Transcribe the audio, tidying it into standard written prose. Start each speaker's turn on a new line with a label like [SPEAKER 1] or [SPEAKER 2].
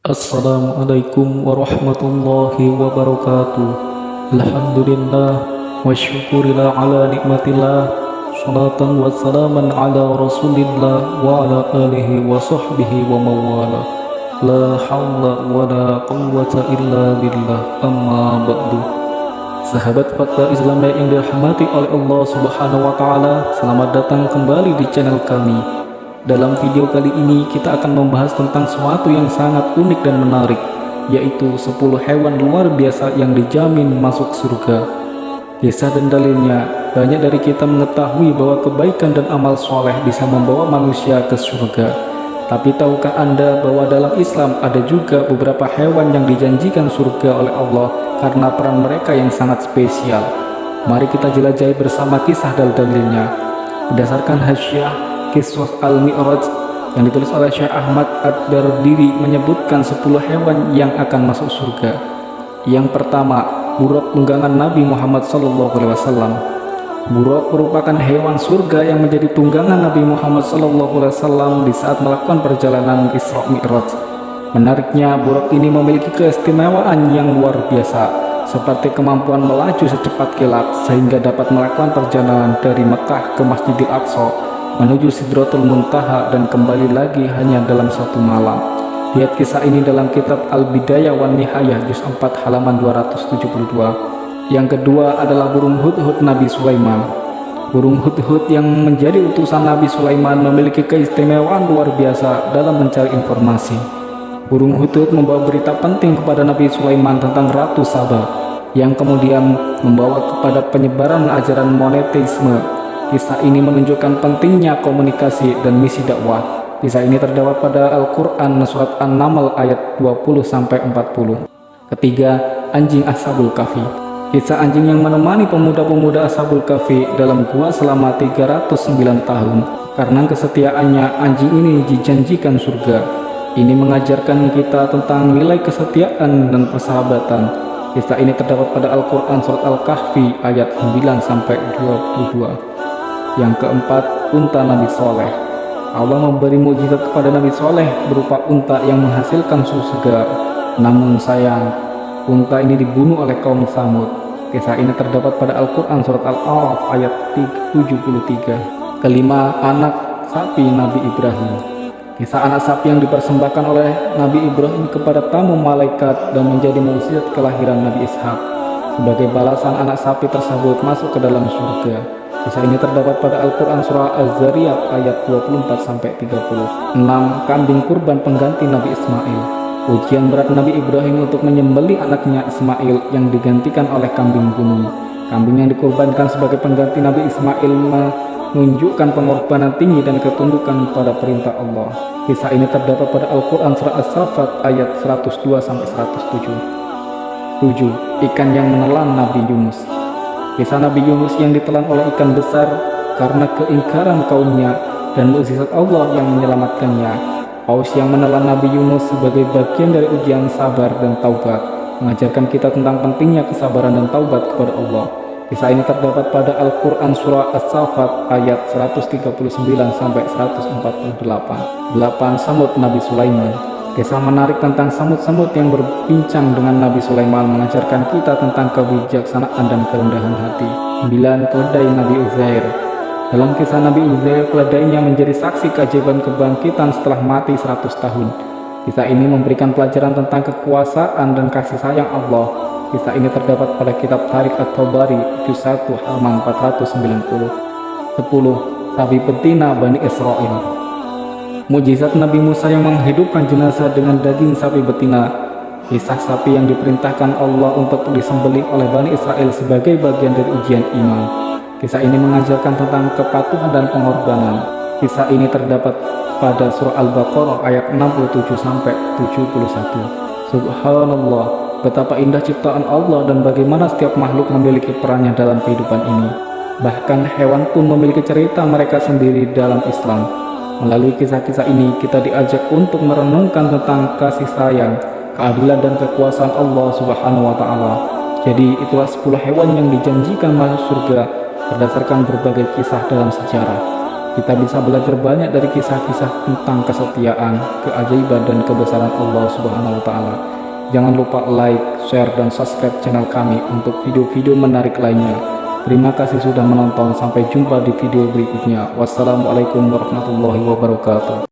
[SPEAKER 1] Assalamualaikum warahmatullahi wabarakatuh. Alhamdulillah wa syukurillah ala nikmatillah. Salatan wa salaman ala rasulillah wa ala alihi wa sahbihi wa mawala. La hawla wa la quwwata illa billah, amma ba'du. Sahabat fakta Islam yang dirahmati oleh Allah subhanahu wa ta'ala, selamat datang kembali di channel kami. Dalam video kali ini kita akan membahas tentang sesuatu yang sangat unik dan menarik, yaitu 10 hewan luar biasa yang dijamin masuk surga. Kisah dan dalilnya, banyak dari kita mengetahui bahwa kebaikan dan amal soleh bisa membawa manusia ke surga. Tapi tahukah Anda bahwa dalam Islam ada juga beberapa hewan yang dijanjikan surga oleh Allah karena peran mereka yang sangat spesial? Mari kita jelajahi bersama kisah dan dalilnya. Berdasarkan Hasyiah Kiswah Al-Mi'raj yang ditulis oleh Syekh Ahmad Ad-Dardiri menyebutkan 10 hewan yang akan masuk surga. Yang pertama, buraq tunggangan Nabi Muhammad SAW. Buraq merupakan hewan surga yang menjadi tunggangan Nabi Muhammad SAW di saat melakukan perjalanan Isra Mi'raj. Menariknya, buraq ini memiliki keistimewaan yang luar biasa, seperti kemampuan melaju secepat kilat sehingga dapat melakukan perjalanan dari Mekah ke Masjidil Aqsa menuju Sidratul Muntaha dan kembali lagi hanya dalam satu malam. Lihat kisah ini dalam kitab Al-Bidayah wan Nihayah juz 4 halaman 272. Yang kedua adalah burung hudhud Nabi Sulaiman. Burung hudhud yang menjadi utusan Nabi Sulaiman memiliki keistimewaan luar biasa dalam mencari informasi. Burung hudhud membawa berita penting kepada Nabi Sulaiman tentang Ratu Saba, yang kemudian membawa kepada penyebaran ajaran monoteisme. Kisah ini menunjukkan pentingnya komunikasi dan misi dakwah. Kisah ini terdapat pada Al-Quran surat An-Naml ayat 20-40. Ketiga, anjing Ashabul Kahfi. Kisah anjing yang menemani pemuda-pemuda Ashabul Kahfi dalam gua selama 309 tahun. Karena kesetiaannya, anjing ini dijanjikan surga. Ini mengajarkan kita tentang nilai kesetiaan dan persahabatan. Kisah ini terdapat pada Al-Quran surat Al-Kahfi ayat 9-22. Yang keempat, unta Nabi Soleh. Allah memberi mukjizat kepada Nabi Soleh berupa unta yang menghasilkan susu segar. Namun sayang, unta ini dibunuh oleh kaum Samud. Kisah ini terdapat pada Al-Quran surat Al-A'raf ayat 73. Kelima, anak sapi Nabi Ibrahim. Kisah anak sapi yang dipersembahkan oleh Nabi Ibrahim kepada tamu malaikat dan menjadi mukjizat kelahiran Nabi Ishak. Sebagai balasan, anak sapi tersebut masuk ke dalam surga. Kisah ini terdapat pada Al-Quran surah Az-Zariyat ayat 24-30. 6. Kambing kurban pengganti Nabi Ismail. Ujian berat Nabi Ibrahim untuk menyembelih anaknya Ismail yang digantikan oleh kambing gunung. Kambing yang dikurbankan sebagai pengganti Nabi Ismail menunjukkan pengorbanan tinggi dan ketundukan pada perintah Allah. Kisah ini terdapat pada Al-Quran surah As-Saffat ayat 102-107. 7. Ikan yang menelan Nabi Yunus. Kisah Nabi Yunus yang ditelan oleh ikan besar karena keingkaran kaumnya dan mukjizat Allah yang menyelamatkannya. Paus yang menelan Nabi Yunus sebagai bagian dari ujian sabar dan taubat, mengajarkan kita tentang pentingnya kesabaran dan taubat kepada Allah. Kisah ini terdapat pada Al-Quran surah As-Saffat ayat 139-148. 8. Samud Nabi Sulaiman. Kisah menarik tentang semut-semut yang berbincang dengan Nabi Sulaiman mengajarkan kita tentang kebijaksanaan dan kerendahan hati. 9. Keledai Nabi Uzair. Dalam kisah Nabi Uzair, keledainya menjadi saksi keajaiban kebangkitan setelah mati 100 tahun. Kisah ini memberikan pelajaran tentang kekuasaan dan kasih sayang Allah. Kisah ini terdapat pada kitab Tarikh At-Tabari juz 1 halaman 490. 10. Sapi betina Bani Israil. Mukjizat Nabi Musa yang menghidupkan jenazah dengan daging sapi betina. Kisah sapi yang diperintahkan Allah untuk disembelih oleh Bani Israel sebagai bagian dari ujian iman. Kisah ini mengajarkan tentang kepatuhan dan pengorbanan. Kisah ini terdapat pada surah Al-Baqarah ayat 67-71. Subhanallah, betapa indah ciptaan Allah dan bagaimana setiap makhluk memiliki perannya dalam kehidupan ini. Bahkan hewan pun memiliki cerita mereka sendiri dalam Islam. Melalui kisah-kisah ini, kita diajak untuk merenungkan tentang kasih sayang, keadilan dan kekuasaan Allah Subhanahu wa Ta'ala. Jadi, itulah 10 hewan yang dijanjikan masuk surga berdasarkan berbagai kisah dalam sejarah. Kita bisa belajar banyak dari kisah-kisah tentang kesetiaan, keajaiban dan kebesaran Allah Subhanahu wa taala. Jangan lupa like, share dan subscribe channel kami untuk video-video menarik lainnya. Terima kasih sudah menonton, sampai jumpa di video berikutnya. Wassalamualaikum warahmatullahi wabarakatuh.